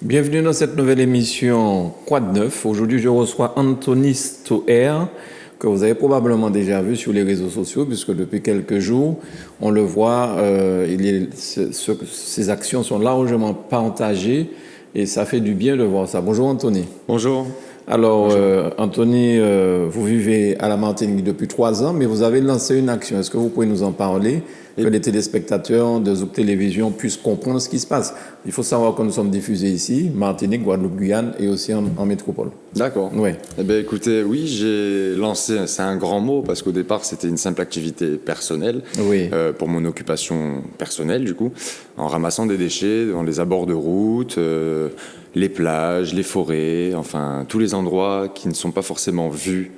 Bienvenue dans cette nouvelle émission Quoi de neuf. Aujourd'hui, je reçois Anthony Stoer, que vous avez probablement déjà vu sur les réseaux sociaux, puisque depuis quelques jours, on le voit, ses actions sont largement partagées et ça fait du bien de voir ça. Bonjour Anthony. Bonjour. Alors, Anthony, vous vivez à la Martinique depuis 3 ans, mais vous avez lancé une action. Est-ce que vous pouvez nous en parler, que les téléspectateurs de Zouk Télévision puissent comprendre ce qui se passe? Il faut savoir que nous sommes diffusés ici, Martinique, Guadeloupe, Guyane et aussi en métropole. D'accord. Oui. Eh bien, écoutez, oui, j'ai lancé, c'est un grand mot, parce qu'au départ, c'était une simple activité personnelle, Oui. pour mon occupation personnelle, du coup, en ramassant des déchets dans les abords de route, les plages, les forêts, enfin, tous les endroits qui ne sont pas forcément vus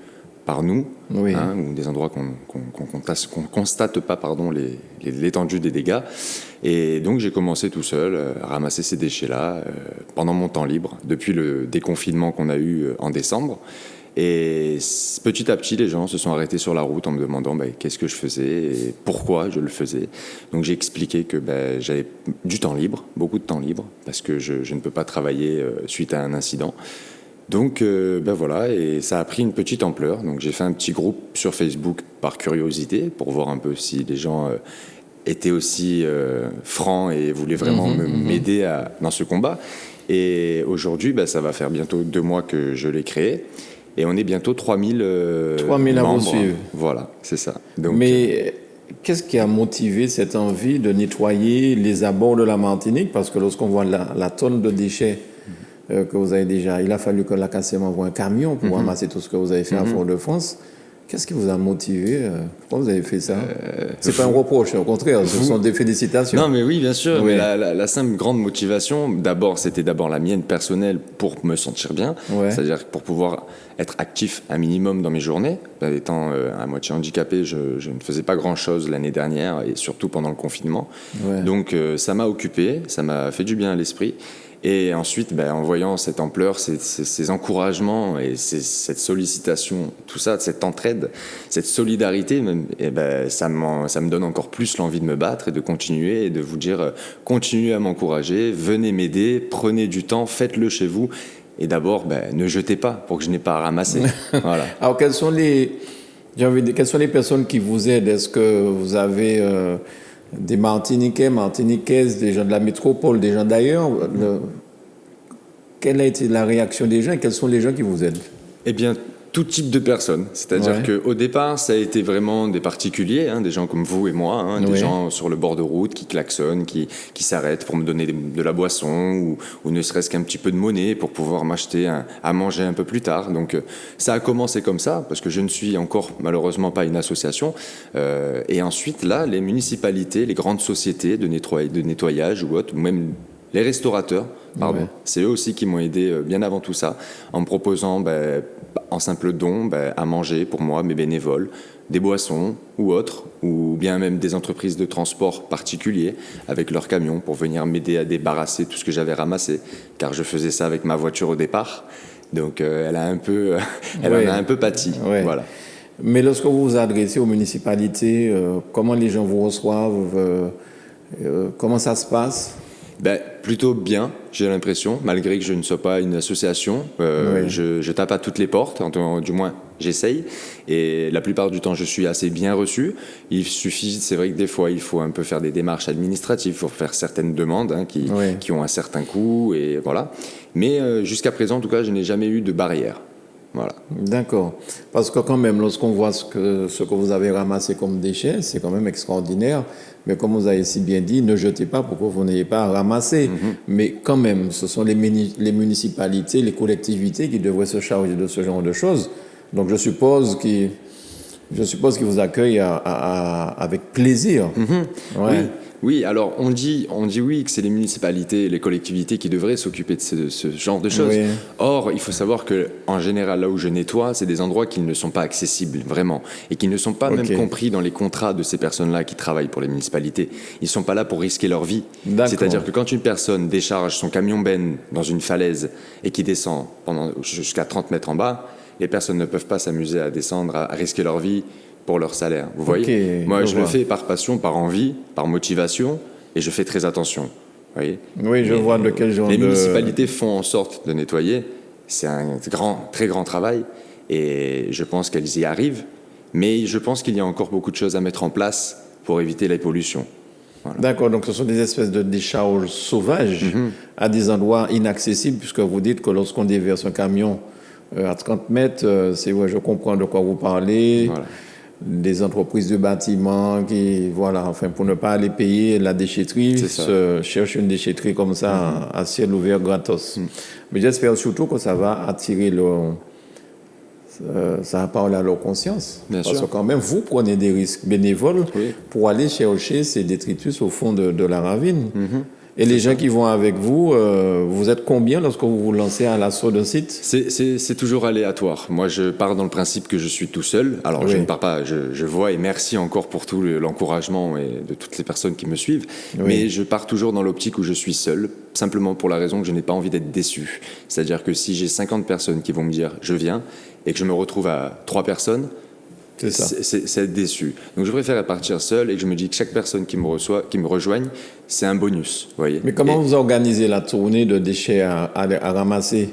par nous, Oui. Ou des endroits qu'on constate pas, l'étendue des dégâts. Et donc j'ai commencé tout seul à ramasser ces déchets-là pendant mon temps libre, depuis le déconfinement qu'on a eu en décembre. Et petit à petit, les gens se sont arrêtés sur la route en me demandant qu'est-ce que je faisais et pourquoi je le faisais. Donc j'ai expliqué que j'avais du temps libre, beaucoup de temps libre, parce que je ne peux pas travailler suite à un incident. Donc voilà, et ça a pris une petite ampleur. Donc j'ai fait un petit groupe sur Facebook par curiosité pour voir un peu si les gens étaient aussi francs et voulaient vraiment m'aider dans ce combat. Et aujourd'hui, ça va faire bientôt 2 mois que je l'ai créé. Et on est bientôt 3000 3000 à vous membres. suivre. Voilà, c'est ça. Donc, Mais qu'est-ce qui a motivé cette envie de nettoyer les abords de la Martinique? Parce que lorsqu'on voit la tonne de déchets que vous avez déjà, il a fallu que la CACEM envoie un camion pour ramasser tout ce que vous avez fait à Fort-de-France. Qu'est-ce qui vous a motivé? Pourquoi vous avez fait ça? C'est pas un reproche, au contraire, ce sont des félicitations. Non, mais oui, bien sûr. Oui. Mais la simple grande motivation, c'était d'abord la mienne personnelle pour me sentir bien. Ouais. C'est-à-dire pour pouvoir être actif un minimum dans mes journées. Étant à moitié handicapé, je ne faisais pas grand-chose l'année dernière et surtout pendant le confinement. Ouais. Donc ça m'a occupé, ça m'a fait du bien à l'esprit. Et ensuite, en voyant cette ampleur, ces encouragements et cette sollicitation, tout ça, cette entraide, cette solidarité, même, ça me donne encore plus l'envie de me battre et de continuer et de vous dire, continuez à m'encourager, venez m'aider, prenez du temps, faites-le chez vous. Et d'abord, ne jetez pas pour que je n'ai pas à ramasser. Voilà. Alors, quelles sont les personnes qui vous aident? Est-ce que vous avez des Martiniquais, Martiniquaises, des gens de la métropole, des gens d'ailleurs? Quelle a été la réaction des gens et quels sont les gens qui vous aident? Eh bien, tout type de personnes. C'est-à-dire qu'au départ, ça a été vraiment des particuliers, des gens comme vous et moi, des gens sur le bord de route qui klaxonnent, qui s'arrêtent pour me donner de la boisson ou ne serait-ce qu'un petit peu de monnaie pour pouvoir m'acheter à manger un peu plus tard. Donc ça a commencé comme ça, parce que je ne suis encore malheureusement pas une association. Et ensuite, là, les municipalités, les grandes sociétés de nettoyage ou autres, ou même les restaurateurs, c'est eux aussi qui m'ont aidé bien avant tout ça, en me proposant en simple don à manger pour moi, mes bénévoles, des boissons ou autres, ou bien même des entreprises de transport particuliers avec leurs camions pour venir m'aider à débarrasser tout ce que j'avais ramassé, car je faisais ça avec ma voiture au départ. Donc elle en a un peu pâti. Voilà. Mais lorsque vous vous adressez aux municipalités, comment les gens vous reçoivent? Comment ça se passe? Plutôt bien, j'ai l'impression, malgré que je ne sois pas une association. Je tape à toutes les portes, du moins j'essaye. Et la plupart du temps, je suis assez bien reçu. Il suffit, c'est vrai que des fois, il faut un peu faire des démarches administratives pour faire certaines demandes qui ont un certain coût. Et voilà. Mais jusqu'à présent, en tout cas, je n'ai jamais eu de barrière. Voilà. D'accord. Parce que quand même, lorsqu'on voit ce que vous avez ramassé comme déchets, c'est quand même extraordinaire. Mais comme vous avez si bien dit, ne jetez pas pour que vous n'ayez pas à ramasser. Mais quand même, ce sont les municipalités, les collectivités qui devraient se charger de ce genre de choses. Donc je suppose qu'ils vous accueillent avec plaisir. Oui, alors on dit oui que c'est les municipalités et les collectivités qui devraient s'occuper de ce genre de choses. Oui. Or, il faut savoir que en général, là où je nettoie, c'est des endroits qui ne sont pas accessibles vraiment et qui ne sont pas même compris dans les contrats de ces personnes-là qui travaillent pour les municipalités. Ils sont pas là pour risquer leur vie. C'est-à-dire que quand une personne décharge son camion benne dans une falaise et qui descend jusqu'à 30 mètres en bas, les personnes ne peuvent pas s'amuser à descendre, à risquer leur vie pour leur salaire. Vous voyez ? Moi, je le fais par passion, par envie, par motivation, et je fais très attention. voyez. Oui, je vois de quel genre les municipalités font en sorte de nettoyer. C'est un très grand travail et je pense qu'elles y arrivent. Mais je pense qu'il y a encore beaucoup de choses à mettre en place pour éviter la pollution. Voilà. D'accord, donc ce sont des espèces de décharges sauvages à des endroits inaccessibles, puisque vous dites que lorsqu'on déverse un camion à 30 mètres, c'est vrai, je comprends de quoi vous parlez. Voilà. Des entreprises de bâtiments qui, voilà, enfin, pour ne pas aller payer la déchetterie, cherchent une déchetterie comme ça à ciel ouvert gratos. Mais j'espère surtout que ça va attirer ça va parler à leur conscience. Bien Parce sûr. que quand même, vous prenez des risques bénévoles pour aller chercher ces détritus au fond de la ravine. Et les gens qui vont avec vous, vous êtes combien lorsque vous vous lancez à l'assaut d'un site ? C'est toujours aléatoire. Moi, je pars dans le principe que je suis tout seul. Alors, je ne pars pas, je vois, et merci encore pour tout l'encouragement et de toutes les personnes qui me suivent. Mais je pars toujours dans l'optique où je suis seul, simplement pour la raison que je n'ai pas envie d'être déçu. C'est-à-dire que si j'ai 50 personnes qui vont me dire « je viens », et que je me retrouve à 3 personnes, c'est être déçu. Donc je préfère partir seul et que je me dis que chaque personne qui me rejoigne, c'est un bonus. Voyez. Mais comment vous organisez la tournée de déchets à ramasser ?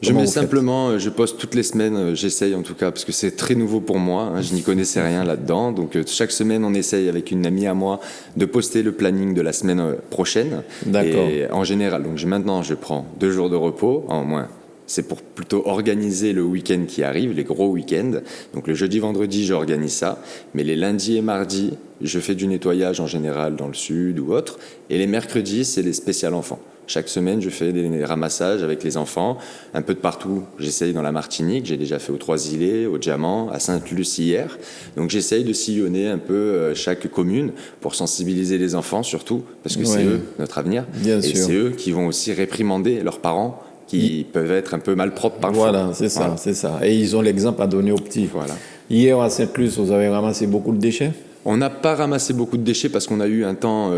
Je mets simplement, je poste toutes les semaines, j'essaye en tout cas, parce que c'est très nouveau pour moi, je n'y connaissais rien là-dedans. Donc chaque semaine, on essaye avec une amie à moi de poster le planning de la semaine prochaine. D'accord. Et en général, donc maintenant, je prends 2 jours de repos, en moins. C'est pour plutôt organiser le week-end qui arrive, les gros week-ends. Donc le jeudi, vendredi, j'organise ça. Mais les lundis et mardis, je fais du nettoyage en général dans le sud ou autre. Et les mercredis, c'est les spéciales enfants. Chaque semaine, je fais des ramassages avec les enfants, un peu de partout. J'essaye dans la Martinique, j'ai déjà fait aux Trois-Îlets, au Diamant, à Sainte-Luce hier. Donc j'essaye de sillonner un peu chaque commune pour sensibiliser les enfants surtout, parce que c'est eux notre avenir. Bien et sûr. C'est eux qui vont aussi réprimander leurs parents qui peuvent être un peu malpropres parfois. Voilà, c'est ça, c'est ça. Et ils ont l'exemple à donner aux petits. Voilà. Hier, à Sainte-Luce, vous avez ramassé beaucoup de déchets ? On n'a pas ramassé beaucoup de déchets parce qu'on a eu un temps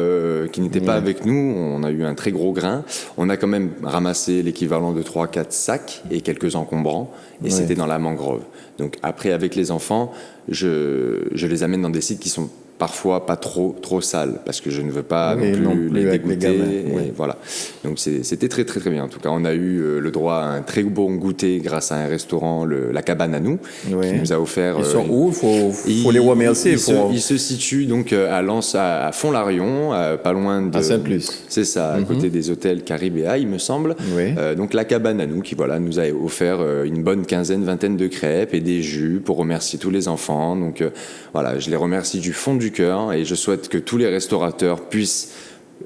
qui n'était pas avec nous. On a eu un très gros grain. On a quand même ramassé l'équivalent de 3-4 sacs et quelques encombrants. Et c'était dans la mangrove. Donc après, avec les enfants, je les amène dans des sites qui sont parfois pas trop sales parce que je ne veux pas non plus les dégoûter. Voilà. Donc c'était très très très bien. En tout cas, on a eu le droit à un très bon goûter grâce à un restaurant, la Cabane à nous, qui nous a offert. Ils sont où ? Faut les remercier. Ils se situent donc à Lens, à Font-Larion, pas loin de. À Sainte-Luce. C'est ça, à côté des hôtels Caribéa, il me semble. Donc la Cabane à nous, qui nous a offert une bonne vingtaine de crêpes et des jus pour remercier tous les enfants. Donc voilà, je les remercie du fond du cœur et je souhaite que tous les restaurateurs puissent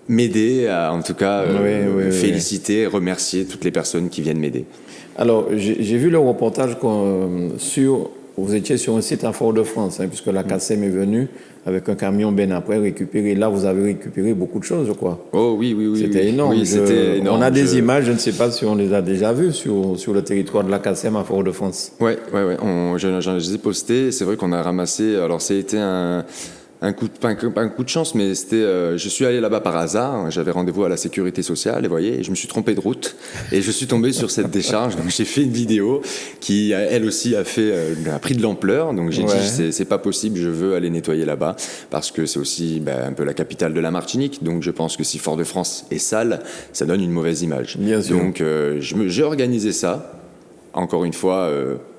m'aider à, en tout cas, féliciter et remercier toutes les personnes qui viennent m'aider. Alors, j'ai vu le reportage vous étiez sur un site à Fort-de-France, puisque la CACEM est venue avec un camion bien après récupérer. Là, vous avez récupéré beaucoup de choses, je crois. Oh oui. C'était énorme. Oui, c'était énorme. On a des images, je ne sais pas si on les a déjà vues sur le territoire de la CACEM à Fort-de-France. Ouais. Je les ai postés. C'est vrai qu'on a ramassé. Alors, ça a été un coup de chance, mais c'était. Je suis allé là-bas par hasard. J'avais rendez-vous à la sécurité sociale, et je me suis trompé de route et je suis tombé sur cette décharge. Donc j'ai fait une vidéo qui, elle aussi, a pris de l'ampleur. Donc j'ai dit c'est pas possible, je veux aller nettoyer là-bas parce que c'est aussi un peu la capitale de la Martinique. Donc je pense que si Fort-de-France est sale, ça donne une mauvaise image. Bien sûr. Donc j'ai organisé ça. Encore une fois.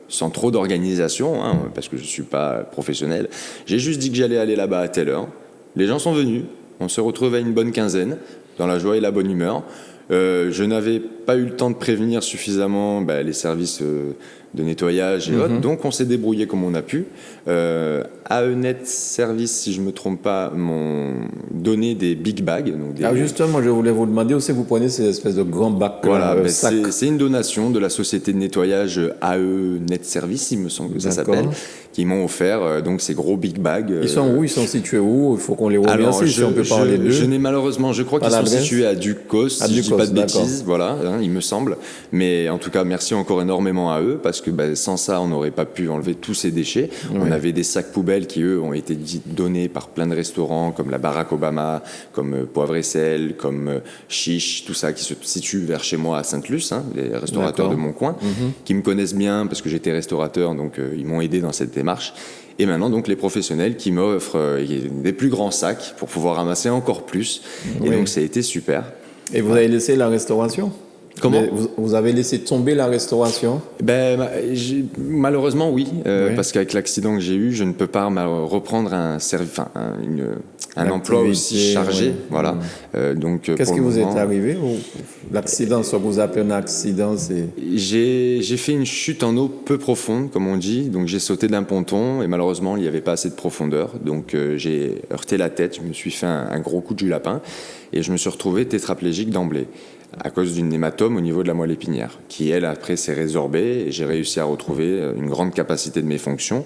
Sans trop d'organisation, parce que je ne suis pas professionnel. J'ai juste dit que j'allais aller là-bas à telle heure. Les gens sont venus. On se retrouvait à une bonne quinzaine, dans la joie et la bonne humeur. Je n'avais pas eu le temps de prévenir suffisamment les services de nettoyage et autres, donc on s'est débrouillé comme on a pu. AENet Service, si je ne me trompe pas, m'ont donné des big bags. Donc justement, je voulais vous demander où c'est que vous prenez ces espèces de grands bacs. Voilà, c'est une donation de la société de nettoyage AENet Service, il me semble que ça s'appelle, qui m'ont offert donc ces gros big bags. Ils sont où ? Ils sont situés où ? Il faut qu'on les remercie si on peut parler d'eux. Je crois qu'ils sont situés à Ducos, si je ne dis pas de bêtises, voilà, il me semble. Mais en tout cas, merci encore énormément à eux, parce que sans ça, on n'aurait pas pu enlever tous ces déchets. On avait des sacs poubelles qui, eux, ont été donnés par plein de restaurants, comme la Barack Obama, comme Poivre et Sel, comme Chiche, tout ça, qui se situe vers chez moi à Sainte-Luce, les restaurateurs de mon coin, qui me connaissent bien, parce que j'étais restaurateur, donc ils m'ont aidé dans cette démarche. Et maintenant, donc, les professionnels qui m'offrent des plus grands sacs pour pouvoir ramasser encore plus. Et donc, ça a été super. Et vous avez laissé la restauration? Comment? Vous avez laissé tomber la restauration? Malheureusement, oui, Oui. parce qu'avec l'accident que j'ai eu, je ne peux pas reprendre un emploi aussi chargé. Oui. Voilà. Donc, Qu'est-ce pour qui le vous est moment, arrivé? L'accident, ce que vous appelez un accident, c'est... j'ai fait une chute en eau peu profonde, comme on dit. Donc, j'ai sauté d'un ponton et malheureusement, il n'y avait pas assez de profondeur. Donc, j'ai heurté la tête, je me suis fait un gros coup du lapin et je me suis retrouvé tétraplégique d'emblée, à cause d'une hématome au niveau de la moelle épinière, qui, elle, après, s'est résorbée, et j'ai réussi à retrouver une grande capacité de mes fonctions,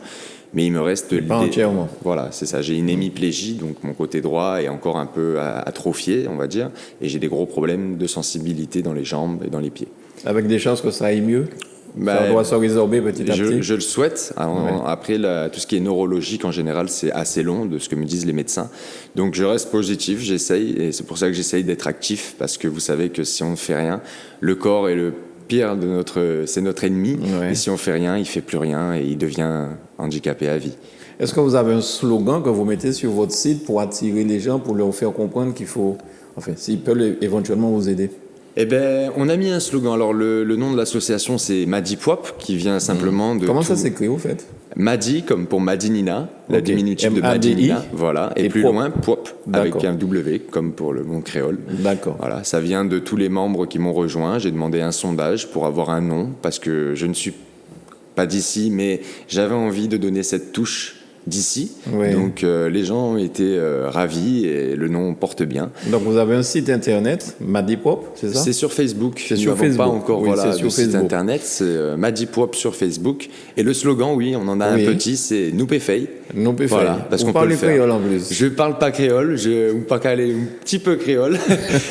mais il me reste... Pas entièrement. Voilà, c'est ça. J'ai une hémiplégie, donc mon côté droit est encore un peu atrophié, on va dire, et j'ai des gros problèmes de sensibilité dans les jambes et dans les pieds. Avec des chances que ça aille mieux? Ça doit se résorber petit à petit? Je le souhaite. Après, tout ce qui est neurologique, en général, c'est assez long, de ce que me disent les médecins. Donc, je reste positif, j'essaye, et c'est pour ça que j'essaye d'être actif, parce que vous savez que si on ne fait rien, le corps est le pire c'est notre ennemi, Ouais. et si on fait rien, il fait plus rien, et il devient handicapé à vie. Est-ce que vous avez un slogan que vous mettez sur votre site pour attirer les gens, pour leur faire comprendre qu'il faut... Enfin, s'ils peuvent éventuellement vous aider? Eh ben, on a mis un slogan. Alors, le nom de l'association, c'est Madipwop, qui vient simplement de... Comment ça s'écrit, au fait? Madi, comme pour Madinina, la Ok. diminutive de M-A-D-I, Madinina, voilà, et plus Pwop. loin, Pwop, avec D'accord. un W, comme pour le mot créole. D'accord. Voilà, ça vient de tous les membres qui m'ont rejoint. J'ai demandé un sondage pour avoir un nom, parce que je ne suis pas d'ici, mais j'avais envie de donner cette touche d'ici. Oui. Donc, les gens ont été ravis, et le nom porte bien. Donc, vous avez un site internet, Madipwop, c'est ça? C'est sur Facebook. C'est sur Nous n'avons pas Facebook. encore Oui, c'est de sur site Facebook. internet. C'est Madipwop sur Facebook. Et le slogan, oui, on en a Oui. un petit, c'est Nous Péfei. Non, peut Voilà, faire. parce Vous qu'on peut parlez le faire. créole en plus. Je parle pas créole, ou pas qu'aller un petit peu créole,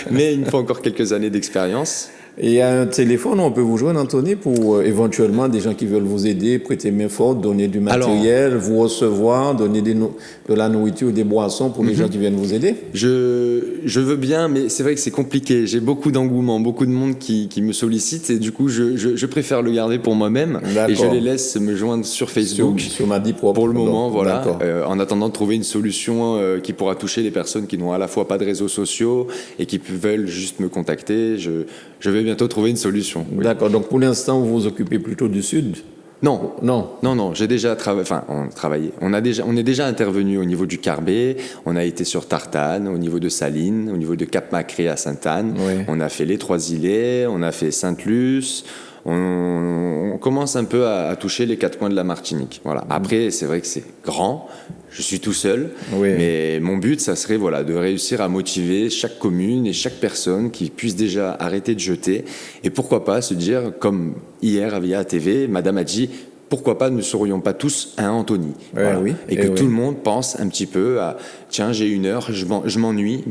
mais il me faut encore quelques années d'expérience. Et il y a un téléphone où on peut vous joindre, Anthony, pour éventuellement des gens qui veulent vous aider, prêter main forte, donner du matériel, vous recevoir, donner de la nourriture ou des boissons pour les gens qui viennent vous aider. Je veux bien, mais c'est vrai que c'est compliqué. J'ai beaucoup d'engouement, beaucoup de monde qui me sollicite, et du coup, je préfère le garder pour moi-même, D'accord. et je les laisse me joindre sur Facebook. Sur Madipwop. Pour le moment, voilà. D'accord. En attendant de trouver une solution qui pourra toucher les personnes qui n'ont à la fois pas de réseaux sociaux et qui veulent juste me contacter, je vais bientôt trouver une solution. Oui. D'accord. Donc, pour l'instant, vous vous occupez plutôt du Sud? Non. Non. Non, j'ai déjà travaillé. On est déjà intervenu au niveau du Carbet, on a été sur Tartane, au niveau de Salines, au niveau de Cap-Macré à Sainte-Anne, Oui. on a fait les Trois-Îlets, on a fait Sainte-Luce, on commence un peu à toucher les quatre coins de la Martinique. Voilà. Après, c'est vrai que c'est grand, je suis tout seul, Oui. mais mon but, ça serait de réussir à motiver chaque commune et chaque personne qui puisse déjà arrêter de jeter, et pourquoi pas se dire, comme hier via TV, Madame a dit, pourquoi pas ne serions pas tous un Anthony, voilà. Oui. Et que oui. tout le monde pense un petit peu à, tiens, j'ai une heure, je m'ennuie,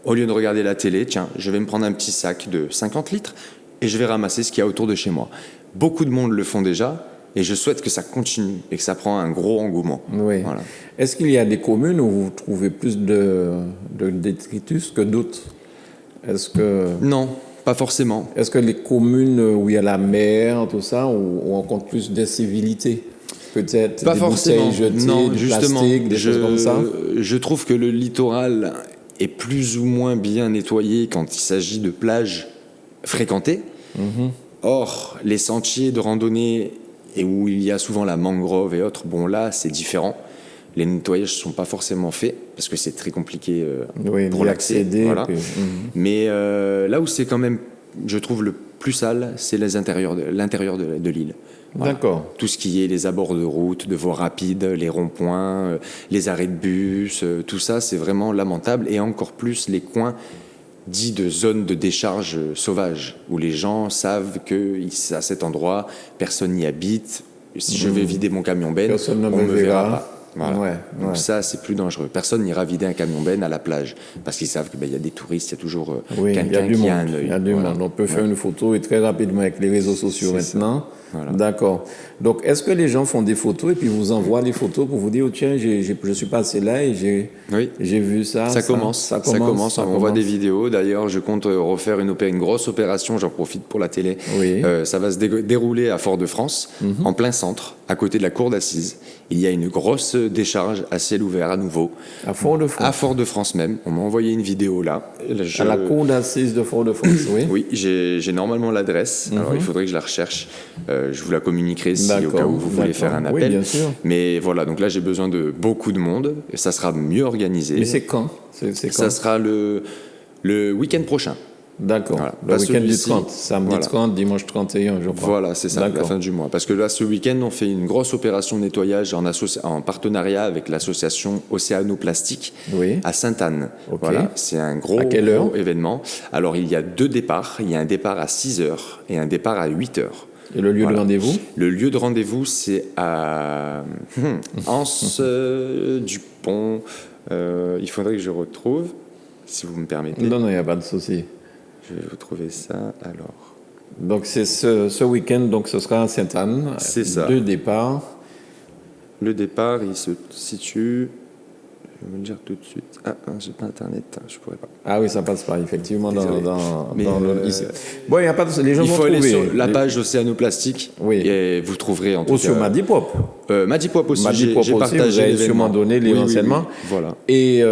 au lieu de regarder la télé, tiens, je vais me prendre un petit sac de 50 litres et je vais ramasser ce qu'il y a autour de chez moi. Beaucoup de monde le font déjà, et je souhaite que ça continue et que ça prend un gros engouement. Oui. Voilà. Est-ce qu'il y a des communes où vous trouvez plus de détritus que d'autres? Non, pas forcément. Est-ce que les communes où il y a la mer, tout ça, où on compte plus d'incivilité? Peut-être Pas des forcément. bouteilles jetées, Non, du justement, plastique, des choses comme ça? je trouve que le littoral est plus ou moins bien nettoyé quand il s'agit de plages fréquentées. Or, les sentiers de randonnée, et où il y a souvent la mangrove et autres, bon là, c'est différent. Les nettoyages ne sont pas forcément faits, parce que c'est très compliqué Oui, pour d'y l'accès. accéder, Voilà. puis, Mais là où c'est quand même, je trouve, le plus sale, c'est l'intérieur de l'île. Voilà. D'accord. Tout ce qui est les abords de route, de voies rapides, les ronds-points, les arrêts de bus, tout ça, c'est vraiment lamentable. Et encore plus les coins dits de zones de décharge sauvage, où les gens savent qu'à cet endroit, personne n'y habite. Si je vais vider mon camion-benne, Personne ne on me me verra verra. pas. Voilà. Ouais, Donc ouais. ça, c'est plus dangereux. Personne n'ira vider un camion-benne à la plage, parce qu'ils savent qu'il y a des touristes, il y a toujours Oui, il y a quelqu'un du qui monde. a un œil. Il y a du Voilà. monde. On peut faire une photo et très rapidement avec les réseaux sociaux C'est maintenant. Voilà. D'accord. Donc, est-ce que les gens font des photos et puis vous envoient les photos pour vous dire, oh, tiens, je suis passé là et j'ai vu ça. Ça commence. On voit des vidéos. D'ailleurs, je compte refaire une grosse opération. J'en profite pour la télé. Oui. Ça va se dérouler à Fort-de-France, en plein centre, à côté de la cour d'assises. Il y a une grosse décharge à ciel ouvert à nouveau. À Fort-de-France. À Fort-de-France même. On m'a envoyé une vidéo là. À la cour d'assises de Fort-de-France, oui. Oui, j'ai normalement l'adresse. Alors, il faudrait que je la recherche. Je vous la communiquerai si au cas où vous voulez faire un appel. Oui, bien sûr. Mais voilà, donc là, j'ai besoin de beaucoup de monde. Et ça sera mieux organisé. Mais c'est quand? Ça sera le week-end prochain. D'accord. Voilà. Le week-end du 30, samedi 30, dimanche 31, je crois. Voilà, c'est ça, la fin du mois. Parce que là, ce week-end, on fait une grosse opération de nettoyage en partenariat avec l'association Océanoplastique à Sainte-Anne. Okay. Voilà, c'est un gros événement. Alors, il y a 2 départs. Il y a un départ à 6h et un départ à 8h. Et le lieu de rendez-vous? Le lieu de rendez-vous, c'est à Anse du Pont. Il faudrait que je retrouve, si vous me permettez. Non, il n'y a pas de souci. Je vais vous trouver ça, alors. Donc, c'est ce week-end, donc ce sera à Sainte-Anne. C'est ça. 2 départs. Le départ, il se situe... Je vais vous le dire tout de suite. Ah, j'ai pas Internet, je pourrais pas. Ah oui, ça passe pas, effectivement, dans ici. Bon, il n'y a pas de... Les gens il vont faut trouver. aller sur la page Océanoplastique et vous trouverez en tout cas... Ou sur Madipop. Madipop aussi, j'ai partagé vous avez sûrement donné les renseignements. Oui. Voilà. Et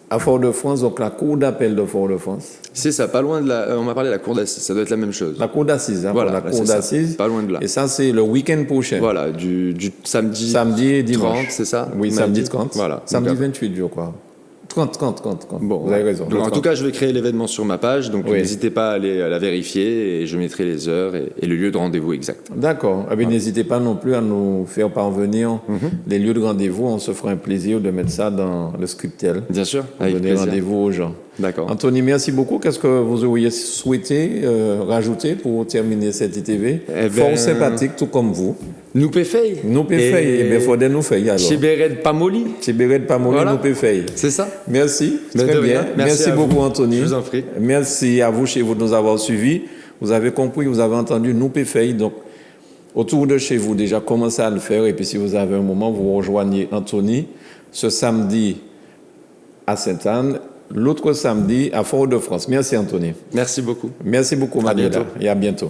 à Fort-de-France, donc la cour d'appel de Fort-de-France. C'est ça, pas loin de la... on m'a parlé de la cour d'assises, ça doit être la même chose. La cour d'assises, voilà, la cour d'assises. Pas loin de là. Et ça, c'est le week-end prochain. Voilà, du samedi... Samedi et dimanche. 30, c'est ça? Oui, samedi 30. Voilà. Samedi 28, je crois. 30. Bon, vous avez raison. Donc, en tout cas, je vais créer l'événement sur ma page, donc n'hésitez pas à aller la vérifier et je mettrai les heures et le lieu de rendez-vous exact. D'accord. Eh bien, n'hésitez pas non plus à nous faire parvenir les lieux de rendez-vous. On se fera un plaisir de mettre ça dans le scriptel. Bien sûr, avec plaisir. Donner rendez-vous aux gens. D'accord. Anthony, merci beaucoup. Qu'est-ce que vous auriez souhaité rajouter pour terminer cette ITV? Fort sympathique, tout comme vous. Nous péfei. Eh bien, faudrait nous faire alors. Chébéred Pamoli. Nous péfei. C'est ça. Merci. Très bien. Merci beaucoup, Anthony. Je vous en prie. Merci à vous chez vous de nous avoir suivis. Vous avez compris, vous avez entendu, nous péfei. Donc, autour de chez vous, déjà, commencez à le faire. Et puis, si vous avez un moment, vous rejoignez Anthony ce samedi à Sainte-Anne. L'autre samedi à Fort-de-France. Merci, Anthony. Merci beaucoup. Merci beaucoup, Mariela. Et à bientôt.